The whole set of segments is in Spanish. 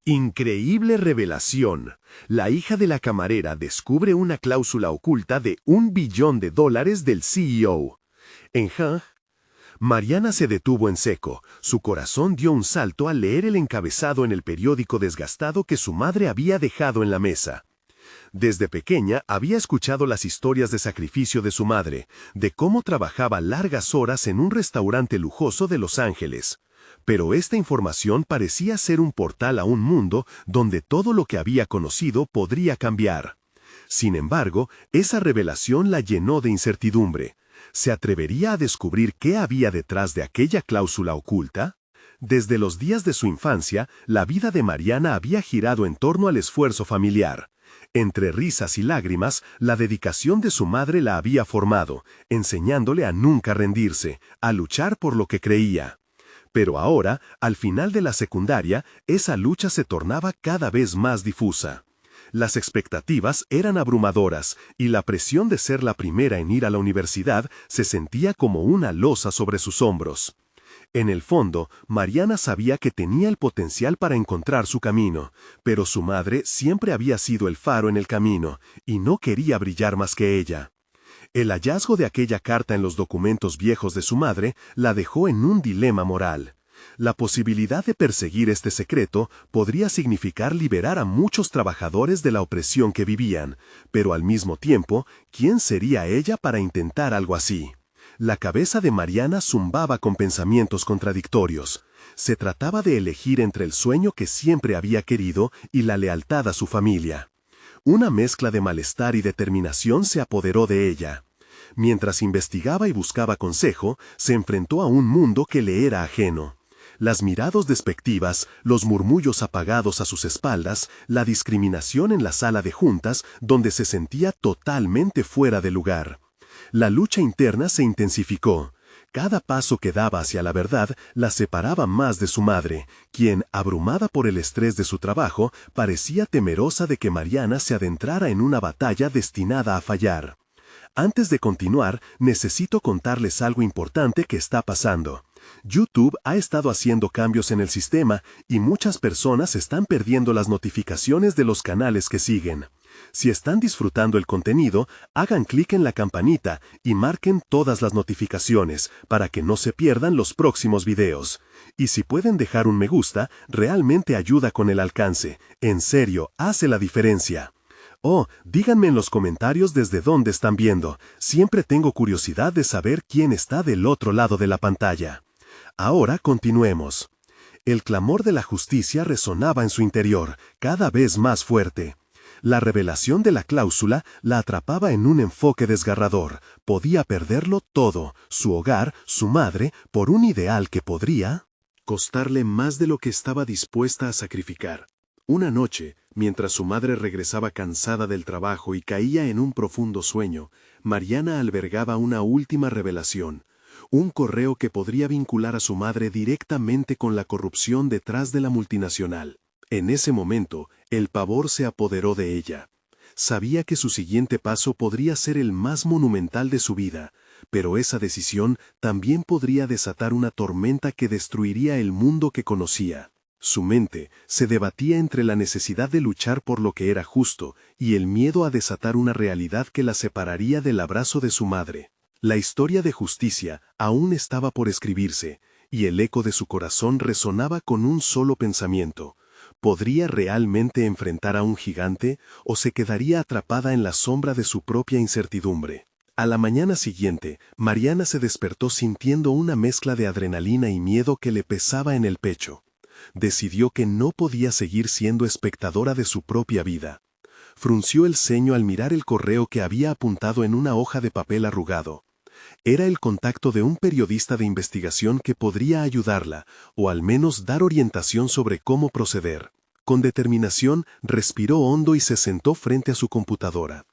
Increíble revelación. La hija de la camarera descubre una cláusula oculta de $1 billón del CEO. En Hang, Mariana se detuvo en seco. Su corazón dio un salto al leer el encabezado en el periódico desgastado que su madre había dejado en la mesa. Desde pequeña había escuchado las historias de sacrificio de su madre, de cómo trabajaba largas horas en un restaurante lujoso de Los Ángeles. Pero esta información parecía ser un portal a un mundo donde todo lo que había conocido podría cambiar. Sin embargo, esa revelación la llenó de incertidumbre. ¿Se atrevería a descubrir qué había detrás de aquella cláusula oculta? Desde los días de su infancia, la vida de Mariana había girado en torno al esfuerzo familiar. Entre risas y lágrimas, la dedicación de su madre la había formado, enseñándole a nunca rendirse, a luchar por lo que creía. Pero ahora, al final de la secundaria, esa lucha se tornaba cada vez más difusa. Las expectativas eran abrumadoras y la presión de ser la primera en ir a la universidad se sentía como una losa sobre sus hombros. En el fondo, Mariana sabía que tenía el potencial para encontrar su camino, pero su madre siempre había sido el faro en el camino y no quería brillar más que ella. El hallazgo de aquella carta en los documentos viejos de su madre la dejó en un dilema moral. La posibilidad de perseguir este secreto podría significar liberar a muchos trabajadores de la opresión que vivían, pero al mismo tiempo, ¿quién sería ella para intentar algo así? La cabeza de Mariana zumbaba con pensamientos contradictorios. Se trataba de elegir entre el sueño que siempre había querido y la lealtad a su familia. Una mezcla de malestar y determinación se apoderó de ella. Mientras investigaba y buscaba consejo, se enfrentó a un mundo que le era ajeno. Las miradas despectivas, los murmullos apagados a sus espaldas, la discriminación en la sala de juntas, donde se sentía totalmente fuera de lugar. La lucha interna se intensificó. Cada paso que daba hacia la verdad la separaba más de su madre, quien, abrumada por el estrés de su trabajo, parecía temerosa de que Mariana se adentrara en una batalla destinada a fallar. Antes de continuar, necesito contarles algo importante que está pasando. YouTube ha estado haciendo cambios en el sistema y muchas personas están perdiendo las notificaciones de los canales que siguen. Si están disfrutando el contenido, hagan clic en la campanita y marquen todas las notificaciones para que no se pierdan los próximos videos. Y si pueden dejar un me gusta, realmente ayuda con el alcance. En serio, hace la diferencia. Oh, díganme en los comentarios desde dónde están viendo. Siempre tengo curiosidad de saber quién está del otro lado de la pantalla. Ahora continuemos. El clamor de la justicia resonaba en su interior, cada vez más fuerte. La revelación de la cláusula la atrapaba en un enfoque desgarrador. Podía perderlo todo, su hogar, su madre, por un ideal que podría costarle más de lo que estaba dispuesta a sacrificar. Una noche, mientras su madre regresaba cansada del trabajo y caía en un profundo sueño, Mariana albergaba una última revelación. Un correo que podría vincular a su madre directamente con la corrupción detrás de la multinacional. En ese momento, el pavor se apoderó de ella. Sabía que su siguiente paso podría ser el más monumental de su vida, pero esa decisión también podría desatar una tormenta que destruiría el mundo que conocía. Su mente se debatía entre la necesidad de luchar por lo que era justo y el miedo a desatar una realidad que la separaría del abrazo de su madre. La historia de justicia aún estaba por escribirse, y el eco de su corazón resonaba con un solo pensamiento. ¿Podría realmente enfrentar a un gigante o se quedaría atrapada en la sombra de su propia incertidumbre? A la mañana siguiente, Mariana se despertó sintiendo una mezcla de adrenalina y miedo que le pesaba en el pecho. Decidió que no podía seguir siendo espectadora de su propia vida. Frunció el ceño al mirar el correo que había apuntado en una hoja de papel arrugado. Era el contacto de un periodista de investigación que podría ayudarla, o al menos dar orientación sobre cómo proceder. Con determinación, respiró hondo y se sentó frente a su computadora.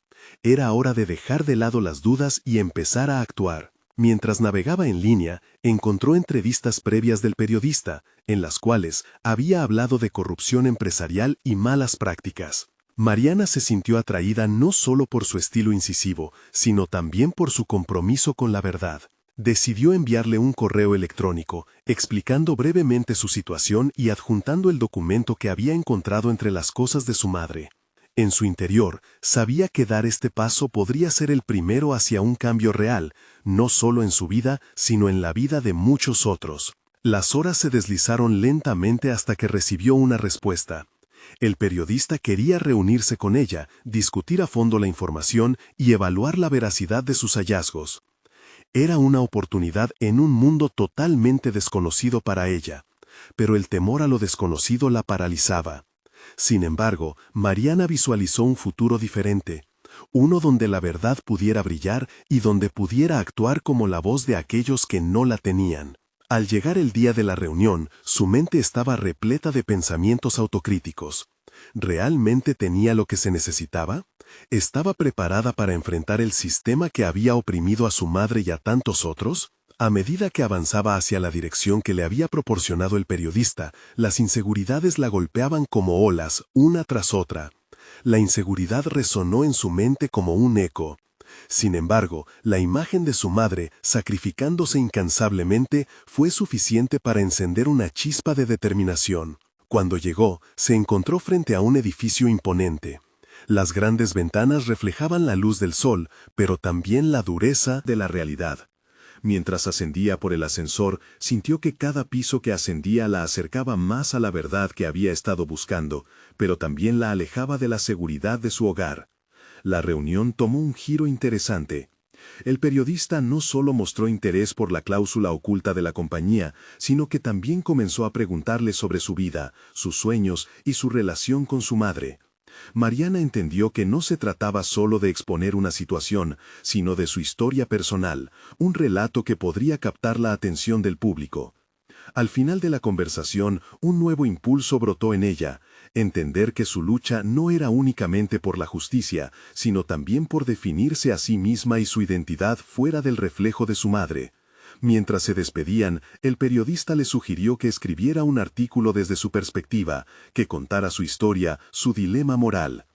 Era hora de dejar de lado las dudas y empezar a actuar. Mientras navegaba en línea, encontró entrevistas previas del periodista, en las cuales había hablado de corrupción empresarial y malas prácticas. Mariana se sintió atraída no solo por su estilo incisivo, sino también por su compromiso con la verdad. Decidió enviarle un correo electrónico, explicando brevemente su situación y adjuntando el documento que había encontrado entre las cosas de su madre. En su interior, sabía que dar este paso podría ser el primero hacia un cambio real, no solo en su vida, sino en la vida de muchos otros. Las horas se deslizaron lentamente hasta que recibió una respuesta. El periodista quería reunirse con ella, discutir a fondo la información y evaluar la veracidad de sus hallazgos. Era una oportunidad en un mundo totalmente desconocido para ella, pero el temor a lo desconocido la paralizaba. Sin embargo, Mariana visualizó un futuro diferente, uno donde la verdad pudiera brillar y donde pudiera actuar como la voz de aquellos que no la tenían. Al llegar el día de la reunión, su mente estaba repleta de pensamientos autocríticos. ¿Realmente tenía lo que se necesitaba? ¿Estaba preparada para enfrentar el sistema que había oprimido a su madre y a tantos otros? A medida que avanzaba hacia la dirección que le había proporcionado el periodista, las inseguridades la golpeaban como olas, una tras otra. La inseguridad resonó en su mente como un eco. Sin embargo, la imagen de su madre, sacrificándose incansablemente, fue suficiente para encender una chispa de determinación. Cuando llegó, se encontró frente a un edificio imponente. Las grandes ventanas reflejaban la luz del sol, pero también la dureza de la realidad. Mientras ascendía por el ascensor, sintió que cada piso que ascendía la acercaba más a la verdad que había estado buscando, pero también la alejaba de la seguridad de su hogar. La reunión tomó un giro interesante. El periodista no solo mostró interés por la cláusula oculta de la compañía, sino que también comenzó a preguntarle sobre su vida, sus sueños y su relación con su madre. Mariana entendió que no se trataba solo de exponer una situación, sino de su historia personal, un relato que podría captar la atención del público. Al final de la conversación, un nuevo impulso brotó en ella, entender que su lucha no era únicamente por la justicia, sino también por definirse a sí misma y su identidad fuera del reflejo de su madre. Mientras se despedían, el periodista le sugirió que escribiera un artículo desde su perspectiva, que contara su historia, su dilema moral.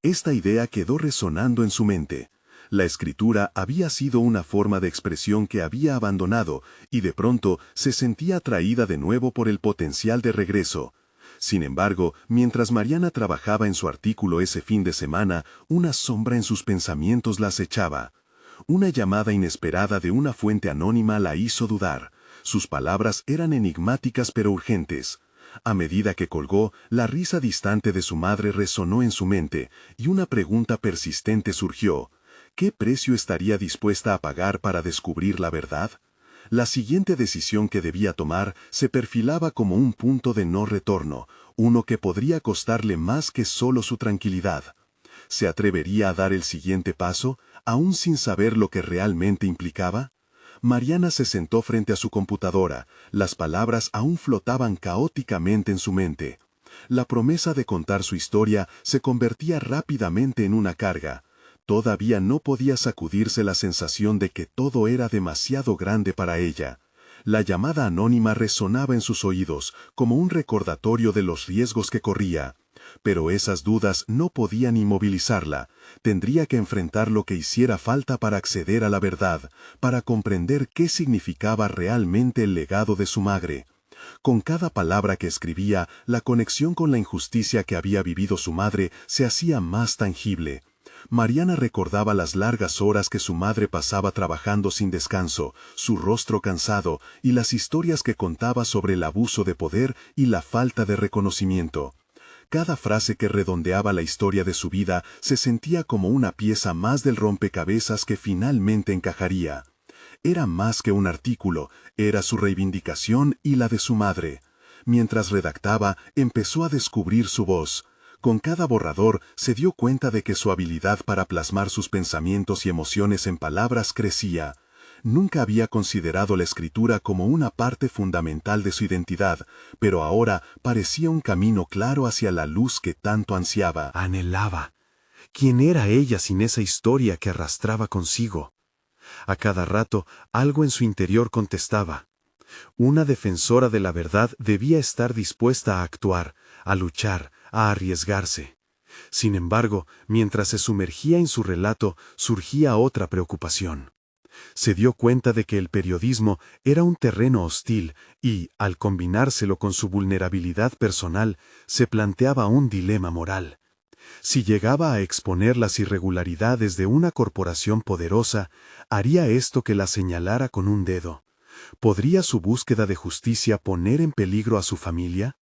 Esta idea quedó resonando en su mente. La escritura había sido una forma de expresión que había abandonado, y de pronto se sentía atraída de nuevo por el potencial de regreso. Sin embargo, mientras Mariana trabajaba en su artículo ese fin de semana, una sombra en sus pensamientos la acechaba. Una llamada inesperada de una fuente anónima la hizo dudar. Sus palabras eran enigmáticas pero urgentes. A medida que colgó, la risa distante de su madre resonó en su mente, y una pregunta persistente surgió. ¿Qué precio estaría dispuesta a pagar para descubrir la verdad? La siguiente decisión que debía tomar se perfilaba como un punto de no retorno, uno que podría costarle más que solo su tranquilidad. ¿Se atrevería a dar el siguiente paso, aún sin saber lo que realmente implicaba? Mariana se sentó frente a su computadora, las palabras aún flotaban caóticamente en su mente. La promesa de contar su historia se convertía rápidamente en una carga. Todavía no podía sacudirse la sensación de que todo era demasiado grande para ella. La llamada anónima resonaba en sus oídos, como un recordatorio de los riesgos que corría. Pero esas dudas no podían inmovilizarla. Tendría que enfrentar lo que hiciera falta para acceder a la verdad, para comprender qué significaba realmente el legado de su madre. Con cada palabra que escribía, la conexión con la injusticia que había vivido su madre se hacía más tangible. Mariana recordaba las largas horas que su madre pasaba trabajando sin descanso, su rostro cansado y las historias que contaba sobre el abuso de poder y la falta de reconocimiento. Cada frase que redondeaba la historia de su vida se sentía como una pieza más del rompecabezas que finalmente encajaría. Era más que un artículo, era su reivindicación y la de su madre. Mientras redactaba, empezó a descubrir su voz. Con cada borrador se dio cuenta de que su habilidad para plasmar sus pensamientos y emociones en palabras crecía. Nunca había considerado la escritura como una parte fundamental de su identidad, pero ahora parecía un camino claro hacia la luz que tanto ansiaba. Anhelaba. ¿Quién era ella sin esa historia que arrastraba consigo? A cada rato, algo en su interior contestaba. Una defensora de la verdad debía estar dispuesta a actuar, a luchar, a arriesgarse. Sin embargo, mientras se sumergía en su relato, surgía otra preocupación. Se dio cuenta de que el periodismo era un terreno hostil y, al combinárselo con su vulnerabilidad personal, se planteaba un dilema moral. Si llegaba a exponer las irregularidades de una corporación poderosa, haría esto que la señalara con un dedo. ¿Podría su búsqueda de justicia poner en peligro a su familia?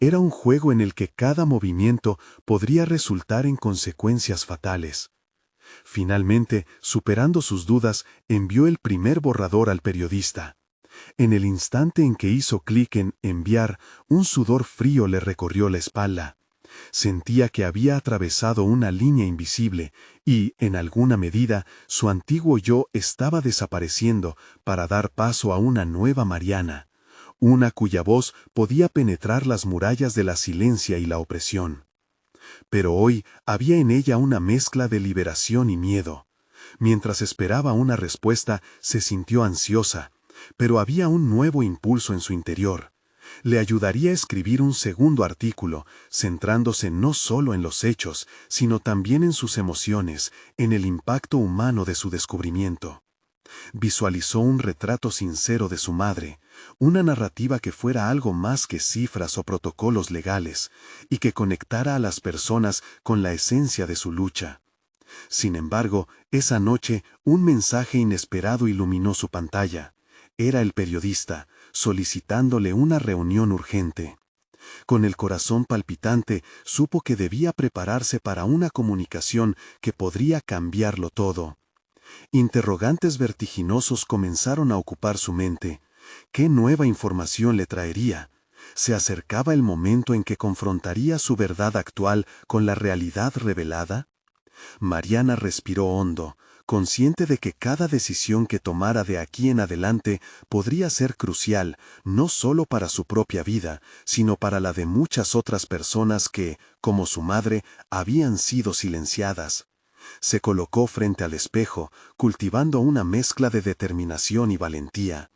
Era un juego en el que cada movimiento podría resultar en consecuencias fatales. Finalmente, superando sus dudas, envió el primer borrador al periodista. En el instante en que hizo clic en enviar, un sudor frío le recorrió la espalda. Sentía que había atravesado una línea invisible y, en alguna medida, su antiguo yo estaba desapareciendo para dar paso a una nueva Mariana, una cuya voz podía penetrar las murallas de la silencia y la opresión. Pero hoy había en ella una mezcla de liberación y miedo. Mientras esperaba una respuesta, se sintió ansiosa, pero había un nuevo impulso en su interior. Le ayudaría a escribir un segundo artículo, centrándose no solo en los hechos, sino también en sus emociones, en el impacto humano de su descubrimiento. Visualizó un retrato sincero de su madre, una narrativa que fuera algo más que cifras o protocolos legales, y que conectara a las personas con la esencia de su lucha. Sin embargo, esa noche, un mensaje inesperado iluminó su pantalla. Era el periodista, solicitándole una reunión urgente. Con el corazón palpitante, supo que debía prepararse para una comunicación que podría cambiarlo todo. Interrogantes vertiginosos comenzaron a ocupar su mente. ¿Qué nueva información le traería? ¿Se acercaba el momento en que confrontaría su verdad actual con la realidad revelada? Mariana respiró hondo, consciente de que cada decisión que tomara de aquí en adelante podría ser crucial, no solo para su propia vida, sino para la de muchas otras personas que, como su madre, habían sido silenciadas. Se colocó frente al espejo, cultivando una mezcla de determinación y valentía.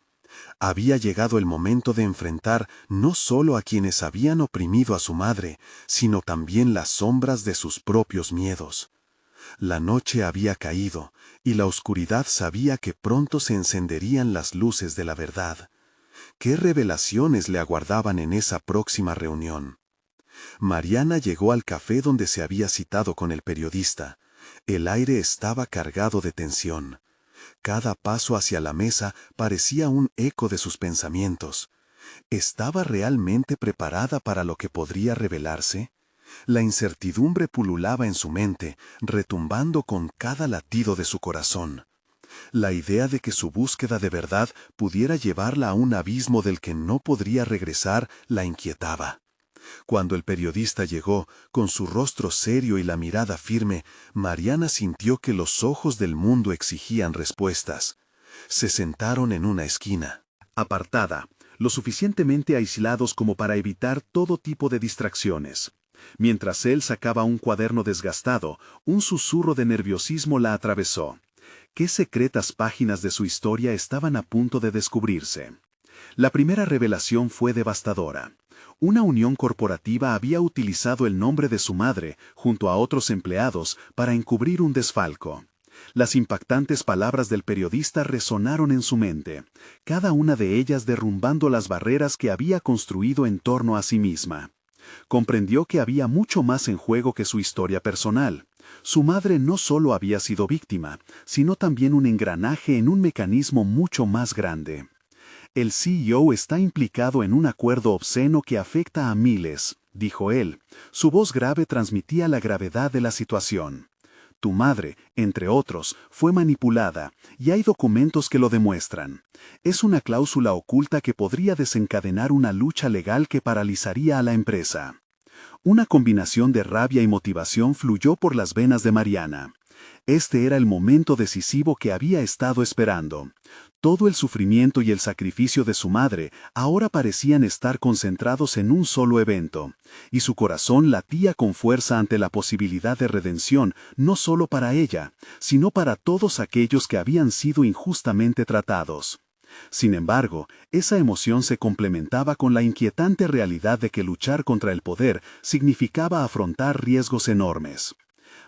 Había llegado el momento de enfrentar no solo a quienes habían oprimido a su madre, sino también las sombras de sus propios miedos. La noche había caído, y la oscuridad sabía que pronto se encenderían las luces de la verdad. ¿Qué revelaciones le aguardaban en esa próxima reunión? Mariana llegó al café donde se había citado con el periodista. El aire estaba cargado de tensión. Cada paso hacia la mesa parecía un eco de sus pensamientos. ¿Estaba realmente preparada para lo que podría revelarse? La incertidumbre pululaba en su mente, retumbando con cada latido de su corazón. La idea de que su búsqueda de verdad pudiera llevarla a un abismo del que no podría regresar la inquietaba. Cuando el periodista llegó, con su rostro serio y la mirada firme, Mariana sintió que los ojos del mundo exigían respuestas. Se sentaron en una esquina, apartada, lo suficientemente aislados como para evitar todo tipo de distracciones. Mientras él sacaba un cuaderno desgastado, un susurro de nerviosismo la atravesó. ¿Qué secretas páginas de su historia estaban a punto de descubrirse? La primera revelación fue devastadora. Una unión corporativa había utilizado el nombre de su madre, junto a otros empleados, para encubrir un desfalco. Las impactantes palabras del periodista resonaron en su mente, cada una de ellas derrumbando las barreras que había construido en torno a sí misma. Comprendió que había mucho más en juego que su historia personal. Su madre no solo había sido víctima, sino también un engranaje en un mecanismo mucho más grande. El CEO está implicado en un acuerdo obsceno que afecta a miles, dijo él. Su voz grave transmitía la gravedad de la situación. Tu madre, entre otros, fue manipulada, y hay documentos que lo demuestran. Es una cláusula oculta que podría desencadenar una lucha legal que paralizaría a la empresa. Una combinación de rabia y motivación fluyó por las venas de Mariana. Este era el momento decisivo que había estado esperando. Todo el sufrimiento y el sacrificio de su madre ahora parecían estar concentrados en un solo evento, y su corazón latía con fuerza ante la posibilidad de redención no solo para ella, sino para todos aquellos que habían sido injustamente tratados. Sin embargo, esa emoción se complementaba con la inquietante realidad de que luchar contra el poder significaba afrontar riesgos enormes.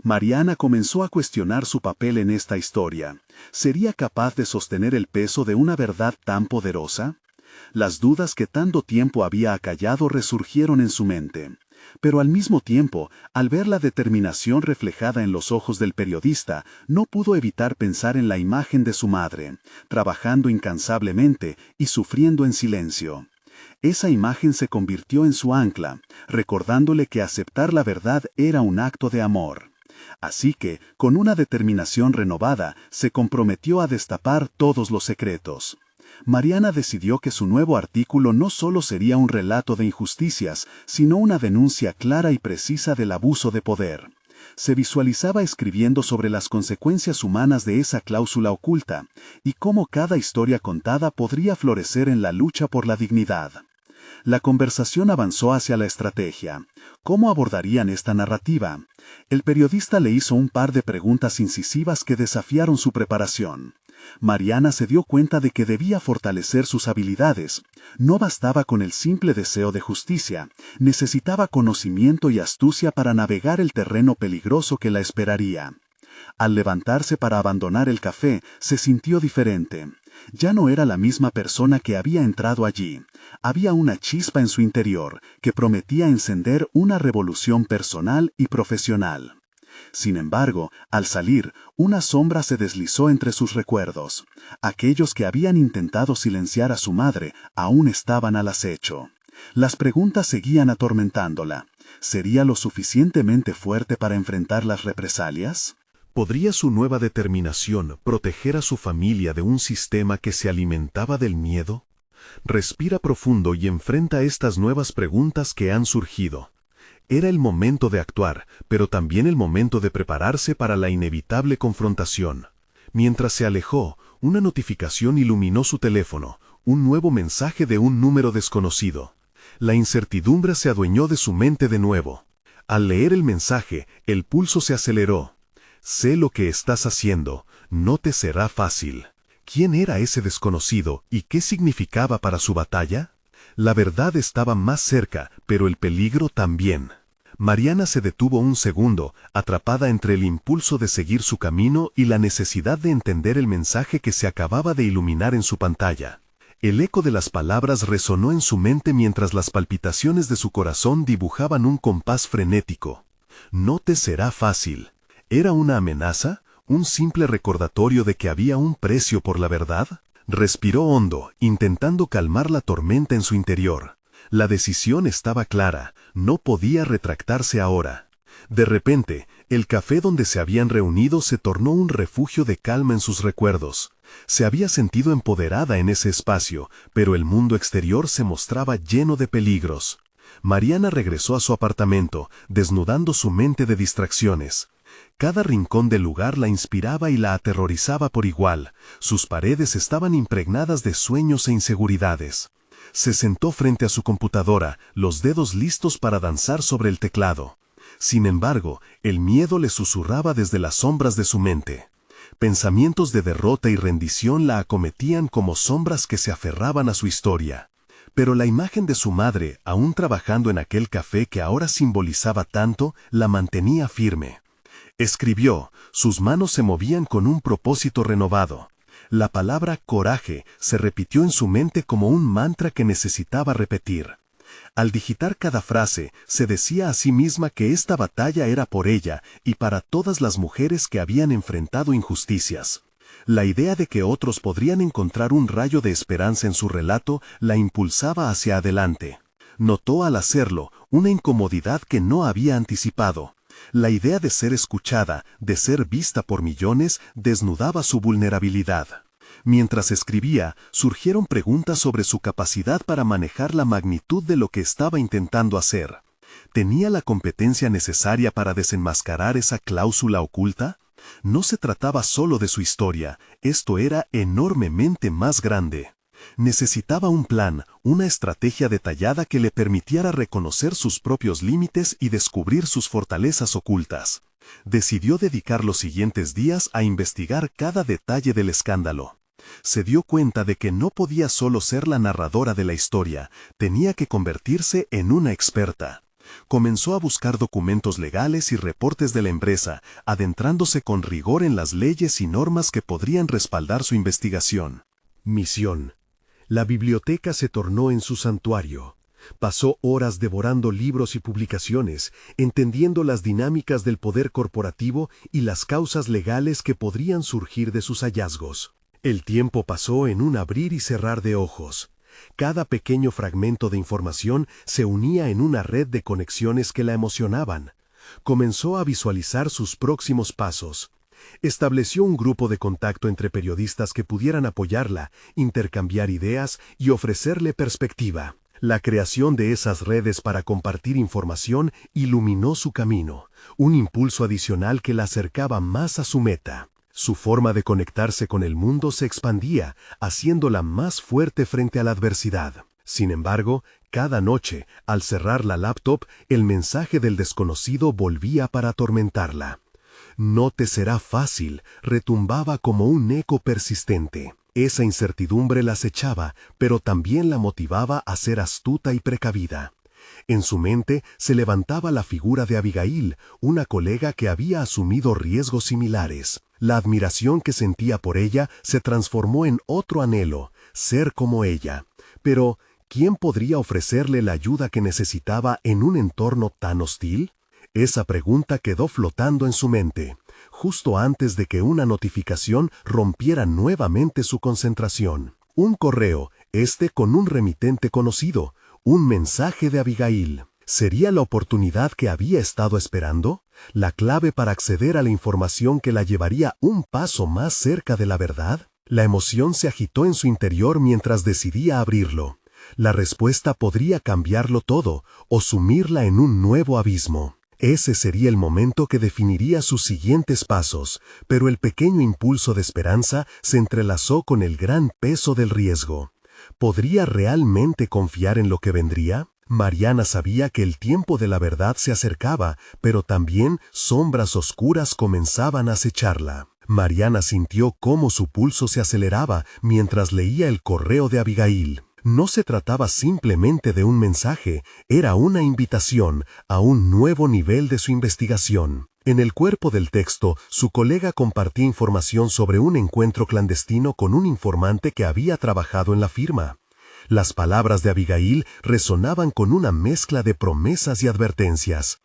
Mariana comenzó a cuestionar su papel en esta historia. ¿Sería capaz de sostener el peso de una verdad tan poderosa? Las dudas que tanto tiempo había acallado resurgieron en su mente. Pero al mismo tiempo, al ver la determinación reflejada en los ojos del periodista, no pudo evitar pensar en la imagen de su madre, trabajando incansablemente y sufriendo en silencio. Esa imagen se convirtió en su ancla, recordándole que aceptar la verdad era un acto de amor. Así que, con una determinación renovada, se comprometió a destapar todos los secretos. Mariana decidió que su nuevo artículo no solo sería un relato de injusticias, sino una denuncia clara y precisa del abuso de poder. Se visualizaba escribiendo sobre las consecuencias humanas de esa cláusula oculta, y cómo cada historia contada podría florecer en la lucha por la dignidad. La conversación avanzó hacia la estrategia. ¿Cómo abordarían esta narrativa? El periodista le hizo un par de preguntas incisivas que desafiaron su preparación. Mariana se dio cuenta de que debía fortalecer sus habilidades. No bastaba con el simple deseo de justicia, necesitaba conocimiento y astucia para navegar el terreno peligroso que la esperaría. Al levantarse para abandonar el café, se sintió diferente. Ya no era la misma persona que había entrado allí. Había una chispa en su interior que prometía encender una revolución personal y profesional. Sin embargo, al salir, una sombra se deslizó entre sus recuerdos. Aquellos que habían intentado silenciar a su madre aún estaban al acecho. Las preguntas seguían atormentándola. ¿Sería lo suficientemente fuerte para enfrentar las represalias? ¿Podría su nueva determinación proteger a su familia de un sistema que se alimentaba del miedo? Respira profundo y enfrenta estas nuevas preguntas que han surgido. Era el momento de actuar, pero también el momento de prepararse para la inevitable confrontación. Mientras se alejó, una notificación iluminó su teléfono, un nuevo mensaje de un número desconocido. La incertidumbre se adueñó de su mente de nuevo. Al leer el mensaje, el pulso se aceleró. Sé lo que estás haciendo, no te será fácil. ¿Quién era ese desconocido y qué significaba para su batalla? La verdad estaba más cerca, pero el peligro también. Mariana se detuvo un segundo, atrapada entre el impulso de seguir su camino y la necesidad de entender el mensaje que se acababa de iluminar en su pantalla. El eco de las palabras resonó en su mente mientras las palpitaciones de su corazón dibujaban un compás frenético. No te será fácil. ¿Era una amenaza? ¿Un simple recordatorio de que había un precio por la verdad? Respiró hondo, intentando calmar la tormenta en su interior. La decisión estaba clara, no podía retractarse ahora. De repente, el café donde se habían reunido se tornó un refugio de calma en sus recuerdos. Se había sentido empoderada en ese espacio, pero el mundo exterior se mostraba lleno de peligros. Mariana regresó a su apartamento, desnudando su mente de distracciones. Cada rincón del lugar la inspiraba y la aterrorizaba por igual. Sus paredes estaban impregnadas de sueños e inseguridades. Se sentó frente a su computadora, los dedos listos para danzar sobre el teclado. Sin embargo, el miedo le susurraba desde las sombras de su mente. Pensamientos de derrota y rendición la acometían como sombras que se aferraban a su historia. Pero la imagen de su madre, aún trabajando en aquel café que ahora simbolizaba tanto, la mantenía firme. Escribió, sus manos se movían con un propósito renovado. La palabra coraje se repitió en su mente como un mantra que necesitaba repetir. Al digitar cada frase, se decía a sí misma que esta batalla era por ella y para todas las mujeres que habían enfrentado injusticias. La idea de que otros podrían encontrar un rayo de esperanza en su relato la impulsaba hacia adelante. Notó al hacerlo una incomodidad que no había anticipado. La idea de ser escuchada, de ser vista por millones, desnudaba su vulnerabilidad. Mientras escribía, surgieron preguntas sobre su capacidad para manejar la magnitud de lo que estaba intentando hacer. ¿Tenía la competencia necesaria para desenmascarar esa cláusula oculta? No se trataba solo de su historia, esto era enormemente más grande. Necesitaba un plan, una estrategia detallada que le permitiera reconocer sus propios límites y descubrir sus fortalezas ocultas. Decidió dedicar los siguientes días a investigar cada detalle del escándalo. Se dio cuenta de que no podía solo ser la narradora de la historia, tenía que convertirse en una experta. Comenzó a buscar documentos legales y reportes de la empresa, adentrándose con rigor en las leyes y normas que podrían respaldar su investigación. Misión. La biblioteca se tornó en su santuario. Pasó horas devorando libros y publicaciones, entendiendo las dinámicas del poder corporativo y las causas legales que podrían surgir de sus hallazgos. El tiempo pasó en un abrir y cerrar de ojos. Cada pequeño fragmento de información se unía en una red de conexiones que la emocionaban. Comenzó a visualizar sus próximos pasos. Estableció un grupo de contacto entre periodistas que pudieran apoyarla, intercambiar ideas y ofrecerle perspectiva. La creación de esas redes para compartir información iluminó su camino, un impulso adicional que la acercaba más a su meta. Su forma de conectarse con el mundo se expandía, haciéndola más fuerte frente a la adversidad. Sin embargo, cada noche, al cerrar la laptop, el mensaje del desconocido volvía para atormentarla. No te será fácil, retumbaba como un eco persistente. Esa incertidumbre la acechaba, pero también la motivaba a ser astuta y precavida. En su mente se levantaba la figura de Abigail, una colega que había asumido riesgos similares. La admiración que sentía por ella se transformó en otro anhelo, ser como ella. Pero, ¿quién podría ofrecerle la ayuda que necesitaba en un entorno tan hostil? Esa pregunta quedó flotando en su mente, justo antes de que una notificación rompiera nuevamente su concentración. Un correo, con un remitente conocido, un mensaje de Abigail. ¿Sería la oportunidad que había estado esperando? ¿La clave para acceder a la información que la llevaría un paso más cerca de la verdad? La emoción se agitó en su interior mientras decidía abrirlo. La respuesta podría cambiarlo todo o sumirla en un nuevo abismo. Ese sería el momento que definiría sus siguientes pasos, pero el pequeño impulso de esperanza se entrelazó con el gran peso del riesgo. ¿Podría realmente confiar en lo que vendría? Mariana sabía que el tiempo de la verdad se acercaba, pero también sombras oscuras comenzaban a acecharla. Mariana sintió cómo su pulso se aceleraba mientras leía el correo de Abigail. No se trataba simplemente de un mensaje, era una invitación a un nuevo nivel de su investigación. En el cuerpo del texto, su colega compartía información sobre un encuentro clandestino con un informante que había trabajado en la firma. Las palabras de Abigail resonaban con una mezcla de promesas y advertencias.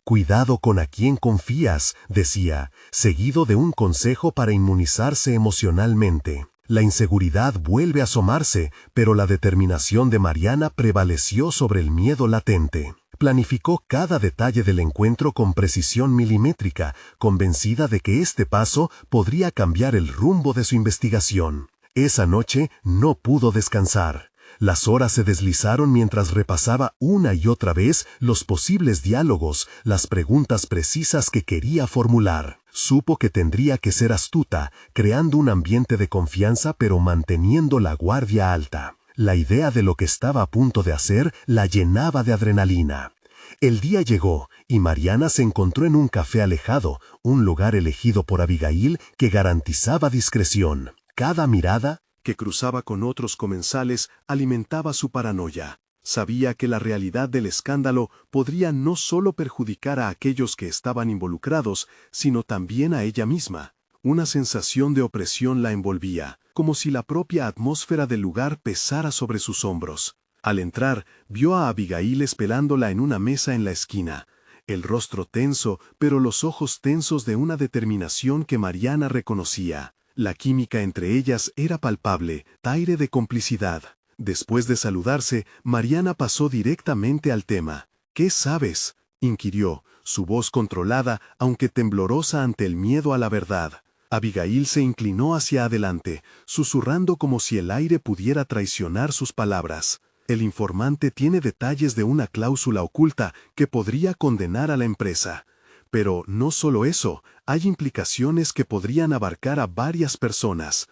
«Cuidado con a quién confías», decía, seguido de un consejo para inmunizarse emocionalmente. La inseguridad vuelve a asomarse, pero la determinación de Mariana prevaleció sobre el miedo latente. Planificó cada detalle del encuentro con precisión milimétrica, convencida de que este paso podría cambiar el rumbo de su investigación. Esa noche no pudo descansar. Las horas se deslizaron mientras repasaba una y otra vez los posibles diálogos, las preguntas precisas que quería formular. Supo que tendría que ser astuta, creando un ambiente de confianza pero manteniendo la guardia alta. La idea de lo que estaba a punto de hacer la llenaba de adrenalina. El día llegó, y Mariana se encontró en un café alejado, un lugar elegido por Abigail que garantizaba discreción. Cada mirada que cruzaba con otros comensales alimentaba su paranoia. Sabía que la realidad del escándalo podría no solo perjudicar a aquellos que estaban involucrados, sino también a ella misma. Una sensación de opresión la envolvía, como si la propia atmósfera del lugar pesara sobre sus hombros. Al entrar, vio a Abigail esperándola en una mesa en la esquina. El rostro tenso, pero los ojos tensos de una determinación que Mariana reconocía. La química entre ellas era palpable, aire de complicidad. Después de saludarse, Mariana pasó directamente al tema. «¿Qué sabes?», inquirió, su voz controlada, aunque temblorosa ante el miedo a la verdad. Abigail se inclinó hacia adelante, susurrando como si el aire pudiera traicionar sus palabras. «El informante tiene detalles de una cláusula oculta que podría condenar a la empresa. Pero no solo eso, hay implicaciones que podrían abarcar a varias personas.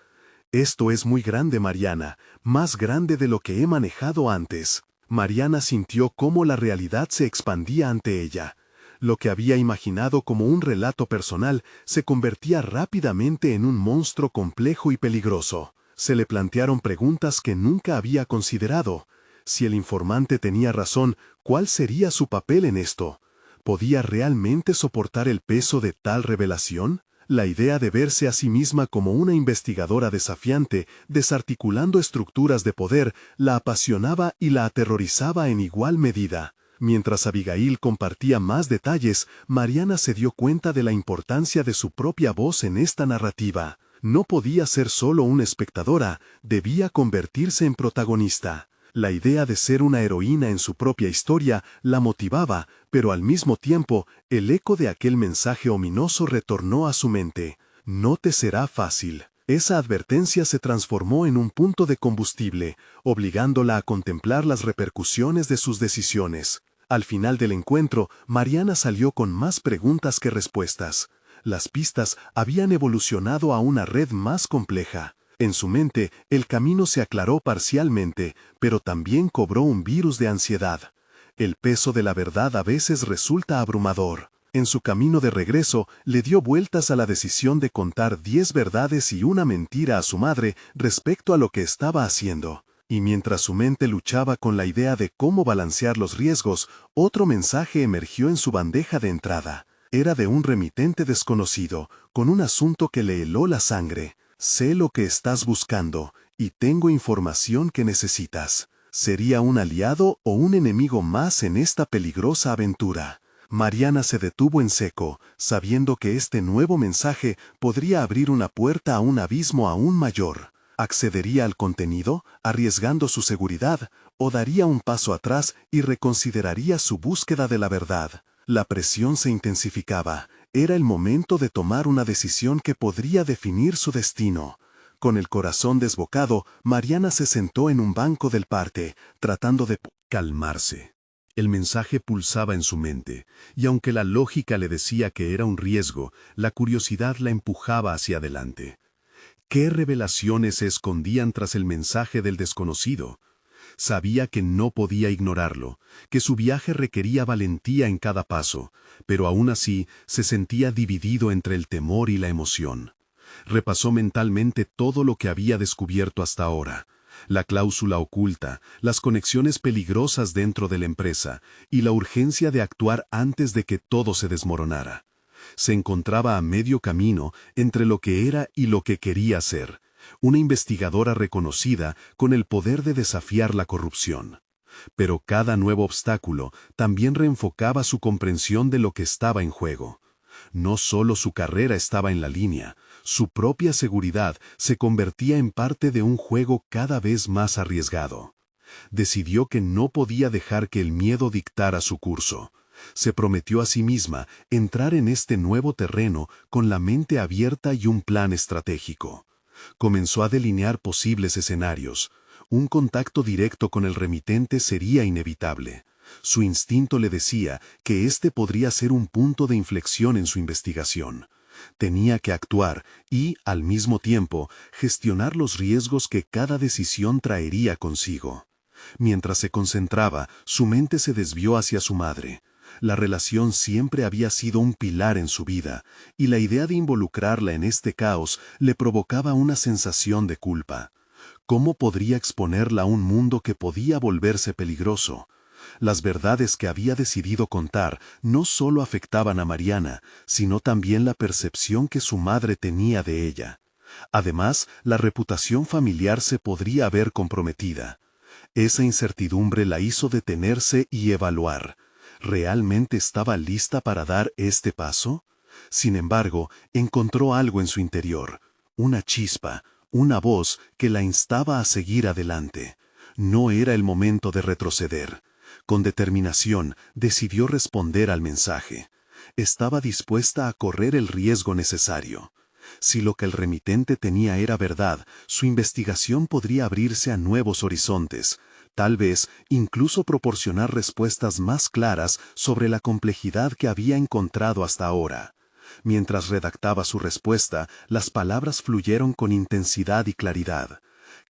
Esto es muy grande, Mariana, más grande de lo que he manejado antes». Mariana sintió cómo la realidad se expandía ante ella. Lo que había imaginado como un relato personal se convertía rápidamente en un monstruo complejo y peligroso. Se le plantearon preguntas que nunca había considerado. Si el informante tenía razón, ¿Cuál sería su papel en esto? ¿Podía realmente soportar el peso de tal revelación? La idea de verse a sí misma como una investigadora desafiante, desarticulando estructuras de poder, la apasionaba y la aterrorizaba en igual medida. Mientras Abigail compartía más detalles, Mariana se dio cuenta de la importancia de su propia voz en esta narrativa. No podía ser solo una espectadora, debía convertirse en protagonista. La idea de ser una heroína en su propia historia la motivaba, pero al mismo tiempo, el eco de aquel mensaje ominoso retornó a su mente. No te será fácil. Esa advertencia se transformó en un punto de combustible, obligándola a contemplar las repercusiones de sus decisiones. Al final del encuentro, Mariana salió con más preguntas que respuestas. Las pistas habían evolucionado a una red más compleja. En su mente, el camino se aclaró parcialmente, pero también cobró un virus de ansiedad. El peso de la verdad a veces resulta abrumador. En su camino de regreso, le dio vueltas a la decisión de contar 10 verdades y una mentira a su madre respecto a lo que estaba haciendo. Y mientras su mente luchaba con la idea de cómo balancear los riesgos, otro mensaje emergió en su bandeja de entrada. Era de un remitente desconocido, con un asunto que le heló la sangre. Sé lo que estás buscando, y tengo información que necesitas. ¿Sería un aliado o un enemigo más en esta peligrosa aventura? Mariana se detuvo en seco, sabiendo que este nuevo mensaje podría abrir una puerta a un abismo aún mayor. ¿Accedería al contenido, arriesgando su seguridad, o daría un paso atrás y reconsideraría su búsqueda de la verdad? La presión se intensificaba. Era el momento de tomar una decisión que podría definir su destino. Con el corazón desbocado, Mariana se sentó en un banco del parque, tratando de calmarse. El mensaje pulsaba en su mente, y aunque la lógica le decía que era un riesgo, la curiosidad la empujaba hacia adelante. ¿Qué revelaciones se escondían tras el mensaje del desconocido? Sabía que no podía ignorarlo, que su viaje requería valentía en cada paso, pero aún así se sentía dividido entre el temor y la emoción. Repasó mentalmente todo lo que había descubierto hasta ahora: la cláusula oculta, las conexiones peligrosas dentro de la empresa y la urgencia de actuar antes de que todo se desmoronara. Se encontraba a medio camino entre lo que era y lo que quería ser. Una investigadora reconocida con el poder de desafiar la corrupción. Pero cada nuevo obstáculo también reenfocaba su comprensión de lo que estaba en juego. No solo su carrera estaba en la línea, su propia seguridad se convertía en parte de un juego cada vez más arriesgado. Decidió que no podía dejar que el miedo dictara su curso. Se prometió a sí misma entrar en este nuevo terreno con la mente abierta y un plan estratégico. Comenzó a delinear posibles escenarios. Un contacto directo con el remitente sería inevitable. Su instinto le decía que este podría ser un punto de inflexión en su investigación. Tenía que actuar y, al mismo tiempo, gestionar los riesgos que cada decisión traería consigo. Mientras se concentraba, su mente se desvió hacia su madre. La relación siempre había sido un pilar en su vida, y la idea de involucrarla en este caos le provocaba una sensación de culpa. ¿Cómo podría exponerla a un mundo que podía volverse peligroso? Las verdades que había decidido contar no solo afectaban a Mariana, sino también la percepción que su madre tenía de ella. Además, la reputación familiar se podría ver comprometida. Esa incertidumbre la hizo detenerse y evaluar. ¿Realmente estaba lista para dar este paso? Sin embargo, encontró algo en su interior, una chispa, una voz que la instaba a seguir adelante. No era el momento de retroceder. Con determinación, decidió responder al mensaje. Estaba dispuesta a correr el riesgo necesario. Si lo que el remitente tenía era verdad, su investigación podría abrirse a nuevos horizontes. Tal vez incluso proporcionar respuestas más claras sobre la complejidad que había encontrado hasta ahora. Mientras redactaba su respuesta, las palabras fluyeron con intensidad y claridad.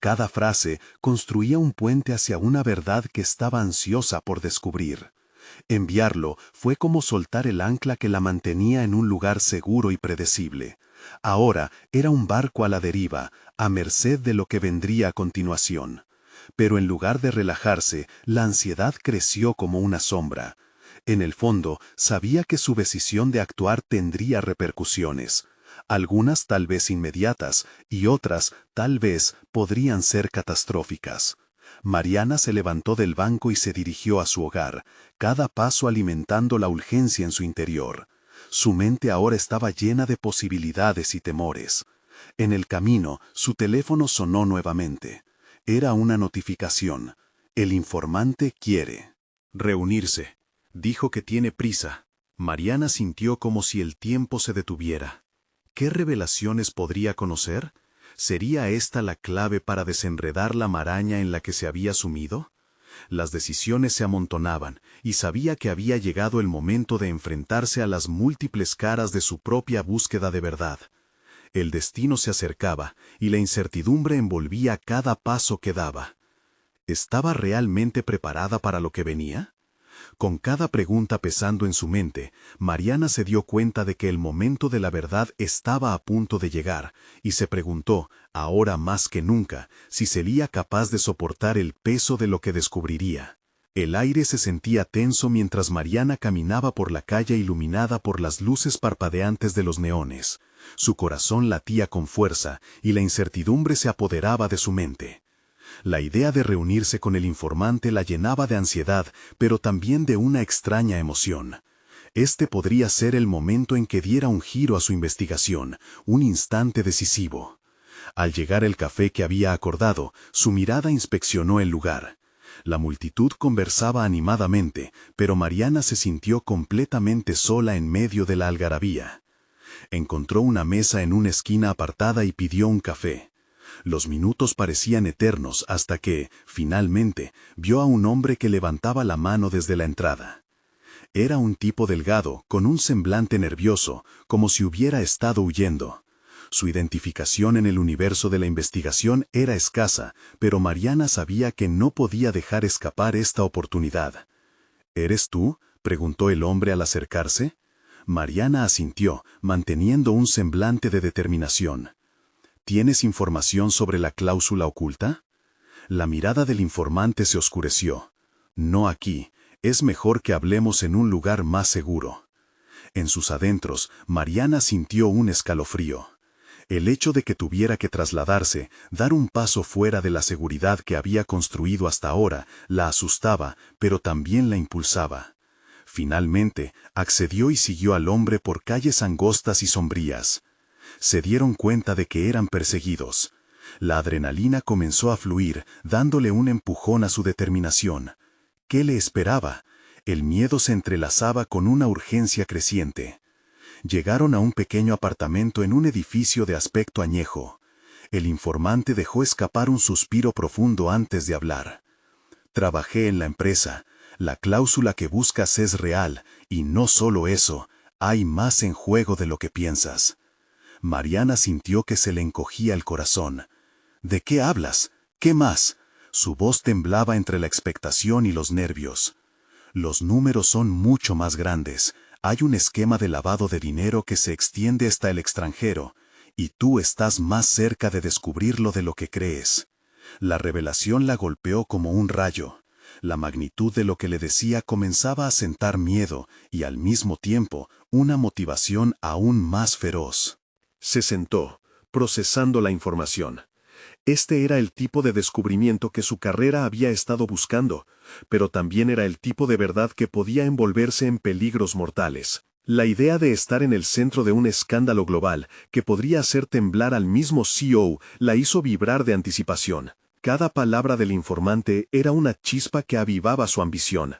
Cada frase construía un puente hacia una verdad que estaba ansiosa por descubrir. Enviarlo fue como soltar el ancla que la mantenía en un lugar seguro y predecible. Ahora era un barco a la deriva, a merced de lo que vendría a continuación. Pero en lugar de relajarse, la ansiedad creció como una sombra. En el fondo, sabía que su decisión de actuar tendría repercusiones. Algunas tal vez inmediatas y otras tal vez podrían ser catastróficas. Mariana se levantó del banco y se dirigió a su hogar, cada paso alimentando la urgencia en su interior. Su mente ahora estaba llena de posibilidades y temores. En el camino, su teléfono sonó nuevamente. Era una notificación. El informante quiere reunirse. Dijo que tiene prisa. Mariana sintió como si el tiempo se detuviera. ¿Qué revelaciones podría conocer? ¿Sería esta la clave para desenredar la maraña en la que se había sumido? Las decisiones se amontonaban, y sabía que había llegado el momento de enfrentarse a las múltiples caras de su propia búsqueda de verdad. El destino se acercaba, y la incertidumbre envolvía cada paso que daba. ¿Estaba realmente preparada para lo que venía? Con cada pregunta pesando en su mente, Mariana se dio cuenta de que el momento de la verdad estaba a punto de llegar, y se preguntó, ahora más que nunca, si sería capaz de soportar el peso de lo que descubriría. El aire se sentía tenso mientras Mariana caminaba por la calle iluminada por las luces parpadeantes de los neones. Su corazón latía con fuerza, y la incertidumbre se apoderaba de su mente. La idea de reunirse con el informante la llenaba de ansiedad, pero también de una extraña emoción. Este podría ser el momento en que diera un giro a su investigación, un instante decisivo. Al llegar al café que había acordado, su mirada inspeccionó el lugar. La multitud conversaba animadamente, pero Mariana se sintió completamente sola en medio de la algarabía. Encontró una mesa en una esquina apartada y pidió un café. Los minutos parecían eternos hasta que, finalmente, vio a un hombre que levantaba la mano desde la entrada. Era un tipo delgado, con un semblante nervioso, como si hubiera estado huyendo. Su identificación en el universo de la investigación era escasa, pero Mariana sabía que no podía dejar escapar esta oportunidad. ¿Eres tú?, preguntó el hombre al acercarse. Mariana asintió, manteniendo un semblante de determinación. ¿Tienes información sobre la cláusula oculta? La mirada del informante se oscureció. No aquí, es mejor que hablemos en un lugar más seguro. En sus adentros, Mariana sintió un escalofrío. El hecho de que tuviera que trasladarse, dar un paso fuera de la seguridad que había construido hasta ahora, la asustaba, pero también la impulsaba. Finalmente, accedió y siguió al hombre por calles angostas y sombrías. Se dieron cuenta de que eran perseguidos. La adrenalina comenzó a fluir, dándole un empujón a su determinación. ¿Qué le esperaba? El miedo se entrelazaba con una urgencia creciente. Llegaron a un pequeño apartamento en un edificio de aspecto añejo. El informante dejó escapar un suspiro profundo antes de hablar. Trabajé en la empresa. La cláusula que buscas es real, y no solo eso, hay más en juego de lo que piensas. Mariana sintió que se le encogía el corazón. ¿De qué hablas? ¿Qué más? Su voz temblaba entre la expectación y los nervios. Los números son mucho más grandes. Hay un esquema de lavado de dinero que se extiende hasta el extranjero, y tú estás más cerca de descubrirlo de lo que crees. La revelación la golpeó como un rayo. La magnitud de lo que le decía comenzaba a sentar miedo y al mismo tiempo una motivación aún más feroz. Se sentó, procesando la información. Este era el tipo de descubrimiento que su carrera había estado buscando, pero también era el tipo de verdad que podía envolverse en peligros mortales. La idea de estar en el centro de un escándalo global que podría hacer temblar al mismo CEO la hizo vibrar de anticipación. Cada palabra del informante era una chispa que avivaba su ambición.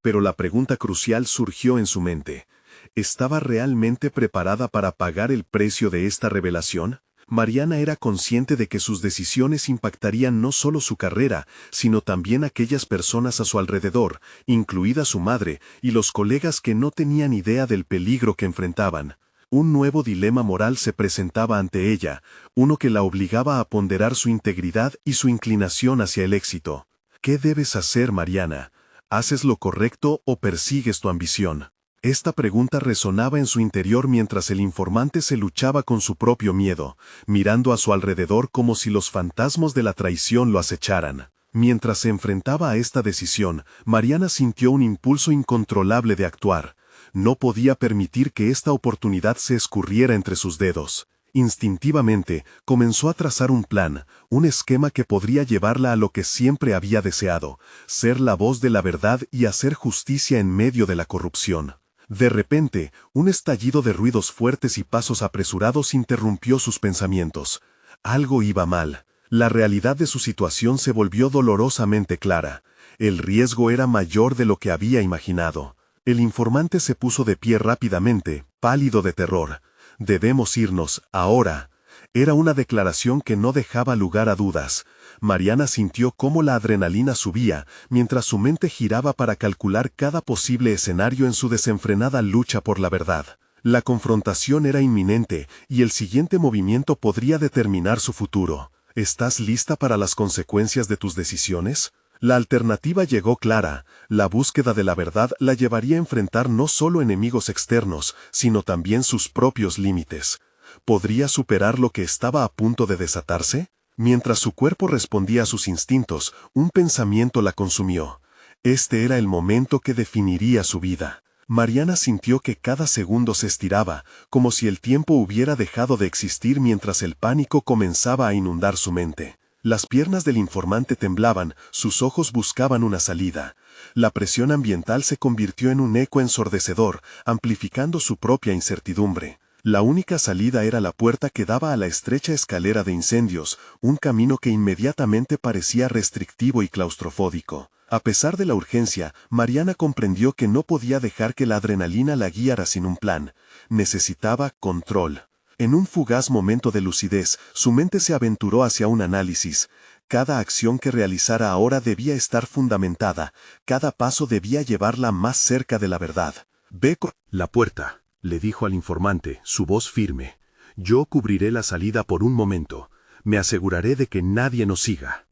Pero la pregunta crucial surgió en su mente. ¿Estaba realmente preparada para pagar el precio de esta revelación? Mariana era consciente de que sus decisiones impactarían no solo su carrera, sino también aquellas personas a su alrededor, incluida su madre y los colegas que no tenían idea del peligro que enfrentaban. Un nuevo dilema moral se presentaba ante ella, uno que la obligaba a ponderar su integridad y su inclinación hacia el éxito. ¿Qué debes hacer, Mariana? ¿Haces lo correcto o persigues tu ambición? Esta pregunta resonaba en su interior mientras el informante se luchaba con su propio miedo, mirando a su alrededor como si los fantasmas de la traición lo acecharan. Mientras se enfrentaba a esta decisión, Mariana sintió un impulso incontrolable de actuar. No podía permitir que esta oportunidad se escurriera entre sus dedos. Instintivamente, comenzó a trazar un plan, un esquema que podría llevarla a lo que siempre había deseado, ser la voz de la verdad y hacer justicia en medio de la corrupción. De repente, un estallido de ruidos fuertes y pasos apresurados interrumpió sus pensamientos. Algo iba mal. La realidad de su situación se volvió dolorosamente clara. El riesgo era mayor de lo que había imaginado. El informante se puso de pie rápidamente, pálido de terror. «Debemos irnos, ahora». Era una declaración que no dejaba lugar a dudas. Mariana sintió cómo la adrenalina subía, mientras su mente giraba para calcular cada posible escenario en su desenfrenada lucha por la verdad. La confrontación era inminente, y el siguiente movimiento podría determinar su futuro. ¿Estás lista para las consecuencias de tus decisiones? La alternativa llegó clara. La búsqueda de la verdad la llevaría a enfrentar no solo enemigos externos, sino también sus propios límites. ¿Podría superar lo que estaba a punto de desatarse? Mientras su cuerpo respondía a sus instintos, un pensamiento la consumió. Este era el momento que definiría su vida. Mariana sintió que cada segundo se estiraba, como si el tiempo hubiera dejado de existir mientras el pánico comenzaba a inundar su mente. Las piernas del informante temblaban, sus ojos buscaban una salida. La presión ambiental se convirtió en un eco ensordecedor, amplificando su propia incertidumbre. La única salida era la puerta que daba a la estrecha escalera de incendios, un camino que inmediatamente parecía restrictivo y claustrofóbico. A pesar de la urgencia, Mariana comprendió que no podía dejar que la adrenalina la guiara sin un plan. Necesitaba control. En un fugaz momento de lucidez, su mente se aventuró hacia un análisis. Cada acción que realizara ahora debía estar fundamentada, cada paso debía llevarla más cerca de la verdad. «Ve con la puerta», le dijo al informante, su voz firme. «Yo cubriré la salida por un momento. Me aseguraré de que nadie nos siga».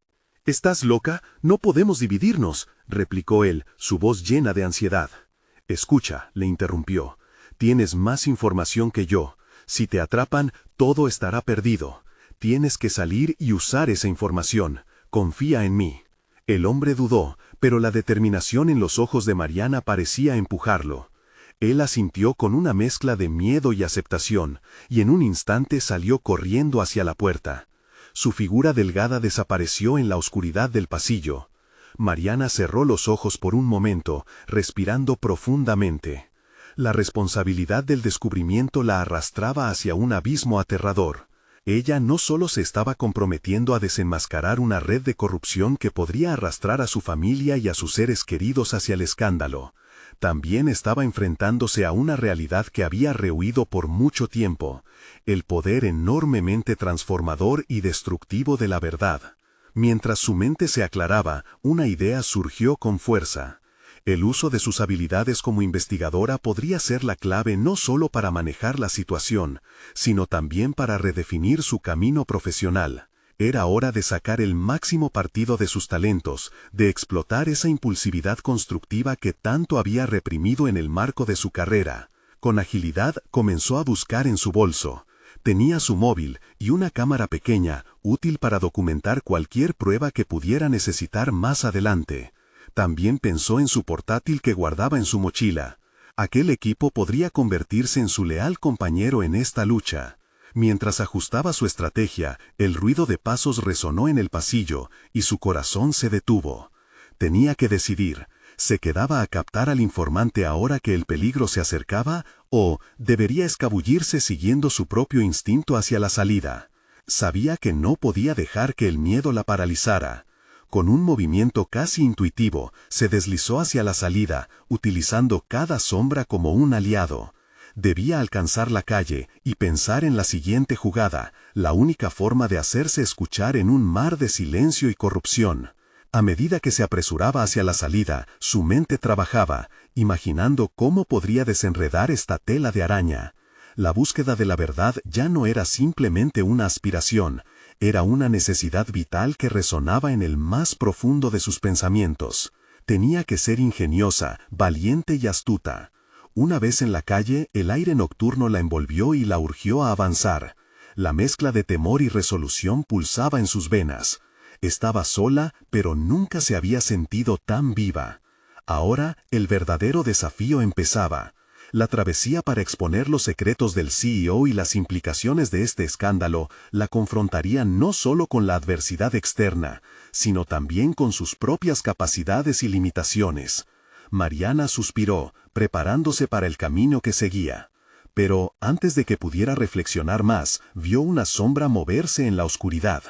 «¿Estás loca? No podemos dividirnos», replicó él, su voz llena de ansiedad. «Escucha», le interrumpió. «Tienes más información que yo. Si te atrapan, todo estará perdido. Tienes que salir y usar esa información. Confía en mí». El hombre dudó, pero la determinación en los ojos de Mariana parecía empujarlo. Él asintió con una mezcla de miedo y aceptación, y en un instante salió corriendo hacia la puerta. Su figura delgada desapareció en la oscuridad del pasillo. Mariana cerró los ojos por un momento, respirando profundamente. La responsabilidad del descubrimiento la arrastraba hacia un abismo aterrador. Ella no solo se estaba comprometiendo a desenmascarar una red de corrupción que podría arrastrar a su familia y a sus seres queridos hacia el escándalo, también estaba enfrentándose a una realidad que había rehuido por mucho tiempo, el poder enormemente transformador y destructivo de la verdad. Mientras su mente se aclaraba, una idea surgió con fuerza. El uso de sus habilidades como investigadora podría ser la clave no solo para manejar la situación, sino también para redefinir su camino profesional. Era hora de sacar el máximo partido de sus talentos, de explotar esa impulsividad constructiva que tanto había reprimido en el marco de su carrera. Con agilidad comenzó a buscar en su bolso. Tenía su móvil y una cámara pequeña, útil para documentar cualquier prueba que pudiera necesitar más adelante. También pensó en su portátil que guardaba en su mochila. Aquel equipo podría convertirse en su leal compañero en esta lucha. Mientras ajustaba su estrategia, el ruido de pasos resonó en el pasillo, y su corazón se detuvo. Tenía que decidir, ¿se quedaba a captar al informante ahora que el peligro se acercaba, o debería escabullirse siguiendo su propio instinto hacia la salida? Sabía que no podía dejar que el miedo la paralizara. Con un movimiento casi intuitivo, se deslizó hacia la salida, utilizando cada sombra como un aliado. Debía alcanzar la calle y pensar en la siguiente jugada, la única forma de hacerse escuchar en un mar de silencio y corrupción. A medida que se apresuraba hacia la salida, su mente trabajaba, imaginando cómo podría desenredar esta tela de araña. La búsqueda de la verdad ya no era simplemente una aspiración, era una necesidad vital que resonaba en el más profundo de sus pensamientos. Tenía que ser ingeniosa, valiente y astuta. Una vez en la calle, el aire nocturno la envolvió y la urgió a avanzar. La mezcla de temor y resolución pulsaba en sus venas. Estaba sola, pero nunca se había sentido tan viva. Ahora, el verdadero desafío empezaba. La travesía para exponer los secretos del CEO y las implicaciones de este escándalo la confrontaría no solo con la adversidad externa, sino también con sus propias capacidades y limitaciones. Mariana suspiró, preparándose para el camino que seguía. Pero, antes de que pudiera reflexionar más, vio una sombra moverse en la oscuridad.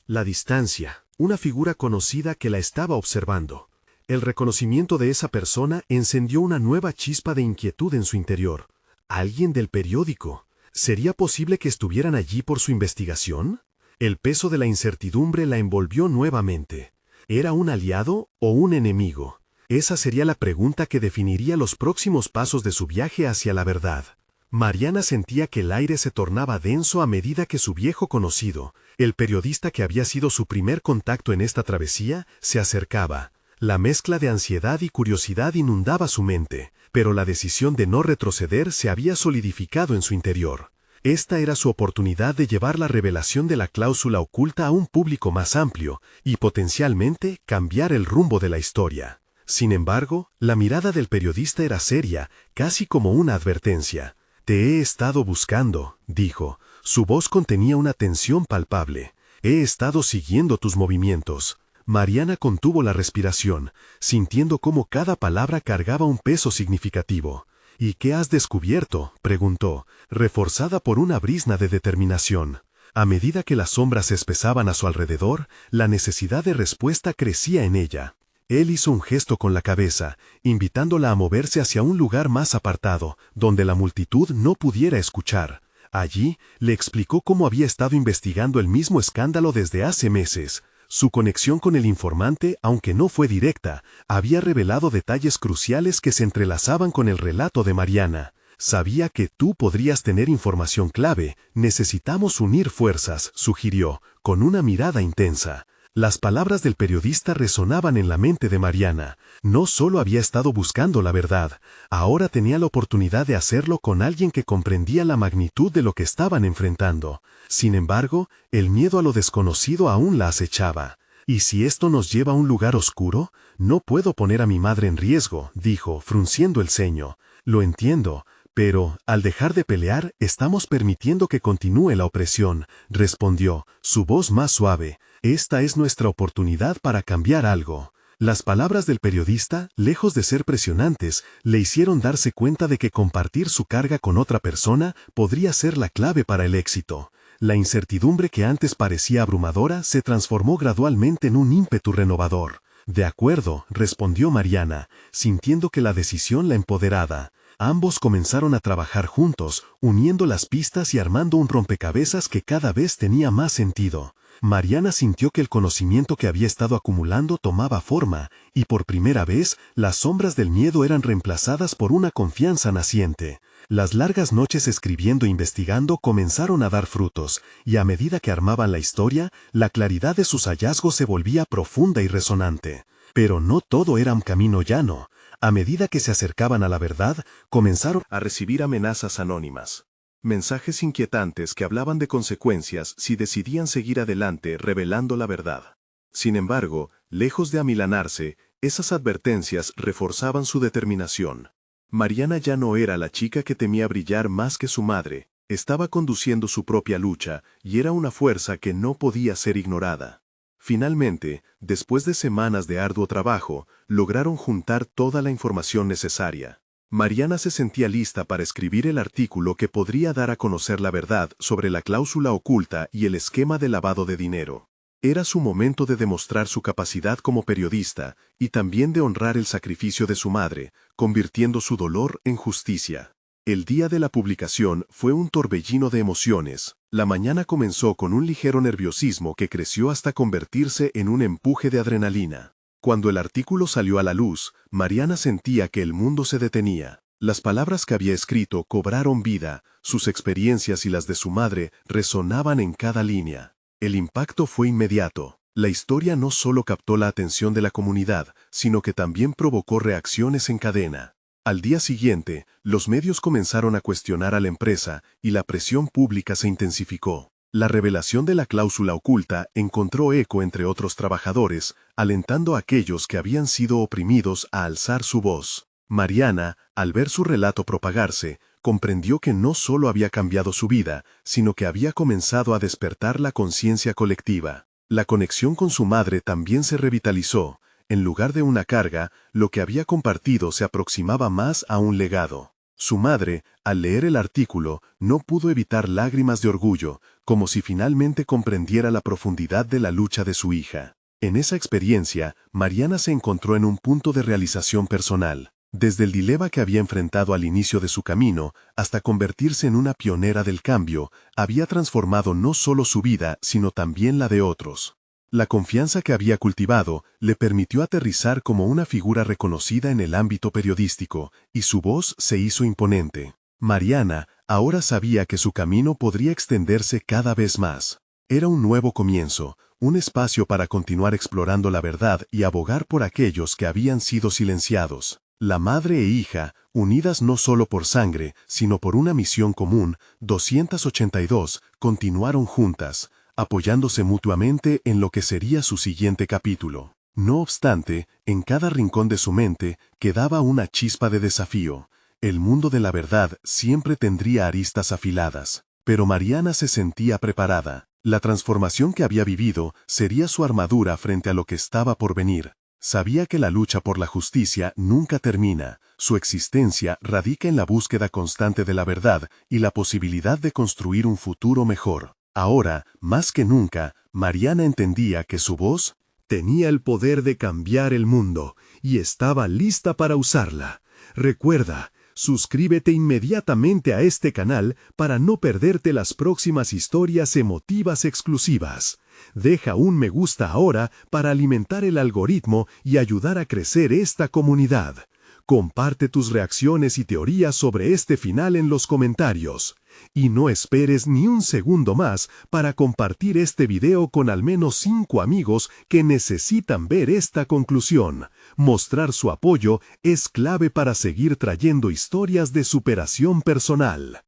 La distancia, una figura conocida que la estaba observando. El reconocimiento de esa persona encendió una nueva chispa de inquietud en su interior. ¿Alguien del periódico? ¿Sería posible que estuvieran allí por su investigación? El peso de la incertidumbre la envolvió nuevamente. ¿Era un aliado o un enemigo? Esa sería la pregunta que definiría los próximos pasos de su viaje hacia la verdad. Mariana sentía que el aire se tornaba denso a medida que su viejo conocido, el periodista que había sido su primer contacto en esta travesía, se acercaba. La mezcla de ansiedad y curiosidad inundaba su mente, pero la decisión de no retroceder se había solidificado en su interior. Esta era su oportunidad de llevar la revelación de la cláusula oculta a un público más amplio y potencialmente cambiar el rumbo de la historia. Sin embargo, la mirada del periodista era seria, casi como una advertencia. «Te he estado buscando», dijo. Su voz contenía una tensión palpable. «He estado siguiendo tus movimientos». Mariana contuvo la respiración, sintiendo cómo cada palabra cargaba un peso significativo. «¿Y qué has descubierto?», preguntó, reforzada por una brizna de determinación. A medida que las sombras se espesaban a su alrededor, la necesidad de respuesta crecía en ella. Él hizo un gesto con la cabeza, invitándola a moverse hacia un lugar más apartado, donde la multitud no pudiera escuchar. Allí, le explicó cómo había estado investigando el mismo escándalo desde hace meses. Su conexión con el informante, aunque no fue directa, había revelado detalles cruciales que se entrelazaban con el relato de Mariana. «Sabía que tú podrías tener información clave. Necesitamos unir fuerzas», sugirió, con una mirada intensa. Las palabras del periodista resonaban en la mente de Mariana. No solo había estado buscando la verdad, ahora tenía la oportunidad de hacerlo con alguien que comprendía la magnitud de lo que estaban enfrentando. Sin embargo, el miedo a lo desconocido aún la acechaba. «¿Y si esto nos lleva a un lugar oscuro? No puedo poner a mi madre en riesgo», dijo, frunciendo el ceño. «Lo entiendo. Pero, al dejar de pelear, estamos permitiendo que continúe la opresión», respondió, su voz más suave. «Esta es nuestra oportunidad para cambiar algo». Las palabras del periodista, lejos de ser presionantes, le hicieron darse cuenta de que compartir su carga con otra persona podría ser la clave para el éxito. La incertidumbre que antes parecía abrumadora se transformó gradualmente en un ímpetu renovador. «De acuerdo», respondió Mariana, sintiendo que la decisión la empoderaba. Ambos comenzaron a trabajar juntos, uniendo las pistas y armando un rompecabezas que cada vez tenía más sentido. Mariana sintió que el conocimiento que había estado acumulando tomaba forma, y por primera vez, las sombras del miedo eran reemplazadas por una confianza naciente. Las largas noches escribiendo e investigando comenzaron a dar frutos, y a medida que armaban la historia, la claridad de sus hallazgos se volvía profunda y resonante. Pero no todo era un camino llano. A medida que se acercaban a la verdad, comenzaron a recibir amenazas anónimas. Mensajes inquietantes que hablaban de consecuencias si decidían seguir adelante revelando la verdad. Sin embargo, lejos de amilanarse, esas advertencias reforzaban su determinación. Mariana ya no era la chica que temía brillar más que su madre, estaba conduciendo su propia lucha y era una fuerza que no podía ser ignorada. Finalmente, después de semanas de arduo trabajo, lograron juntar toda la información necesaria. Mariana se sentía lista para escribir el artículo que podría dar a conocer la verdad sobre la cláusula oculta y el esquema de lavado de dinero. Era su momento de demostrar su capacidad como periodista y también de honrar el sacrificio de su madre, convirtiendo su dolor en justicia. El día de la publicación fue un torbellino de emociones. La mañana comenzó con un ligero nerviosismo que creció hasta convertirse en un empuje de adrenalina. Cuando el artículo salió a la luz, Mariana sentía que el mundo se detenía. Las palabras que había escrito cobraron vida, sus experiencias y las de su madre resonaban en cada línea. El impacto fue inmediato. La historia no solo captó la atención de la comunidad, sino que también provocó reacciones en cadena. Al día siguiente, los medios comenzaron a cuestionar a la empresa y la presión pública se intensificó. La revelación de la cláusula oculta encontró eco entre otros trabajadores, alentando a aquellos que habían sido oprimidos a alzar su voz. Mariana, al ver su relato propagarse, comprendió que no solo había cambiado su vida, sino que había comenzado a despertar la conciencia colectiva. La conexión con su madre también se revitalizó. En lugar de una carga, lo que había compartido se aproximaba más a un legado. Su madre, al leer el artículo, no pudo evitar lágrimas de orgullo, como si finalmente comprendiera la profundidad de la lucha de su hija. En esa experiencia, Mariana se encontró en un punto de realización personal. Desde el dilema que había enfrentado al inicio de su camino, hasta convertirse en una pionera del cambio, había transformado no solo su vida, sino también la de otros. La confianza que había cultivado le permitió aterrizar como una figura reconocida en el ámbito periodístico, y su voz se hizo imponente. Mariana ahora sabía que su camino podría extenderse cada vez más. Era un nuevo comienzo, un espacio para continuar explorando la verdad y abogar por aquellos que habían sido silenciados. La madre e hija, unidas no solo por sangre, sino por una misión común, 282, continuaron juntas, apoyándose mutuamente en lo que sería su siguiente capítulo. No obstante, en cada rincón de su mente quedaba una chispa de desafío. El mundo de la verdad siempre tendría aristas afiladas. Pero Mariana se sentía preparada. La transformación que había vivido sería su armadura frente a lo que estaba por venir. Sabía que la lucha por la justicia nunca termina. Su existencia radica en la búsqueda constante de la verdad y la posibilidad de construir un futuro mejor. Ahora, más que nunca, Mariana entendía que su voz tenía el poder de cambiar el mundo y estaba lista para usarla. Recuerda, suscríbete inmediatamente a este canal para no perderte las próximas historias emotivas exclusivas. Deja un me gusta ahora para alimentar el algoritmo y ayudar a crecer esta comunidad. Comparte tus reacciones y teorías sobre este final en los comentarios. Y no esperes ni un segundo más para compartir este video con al menos 5 amigos que necesitan ver esta conclusión. Mostrar su apoyo es clave para seguir trayendo historias de superación personal.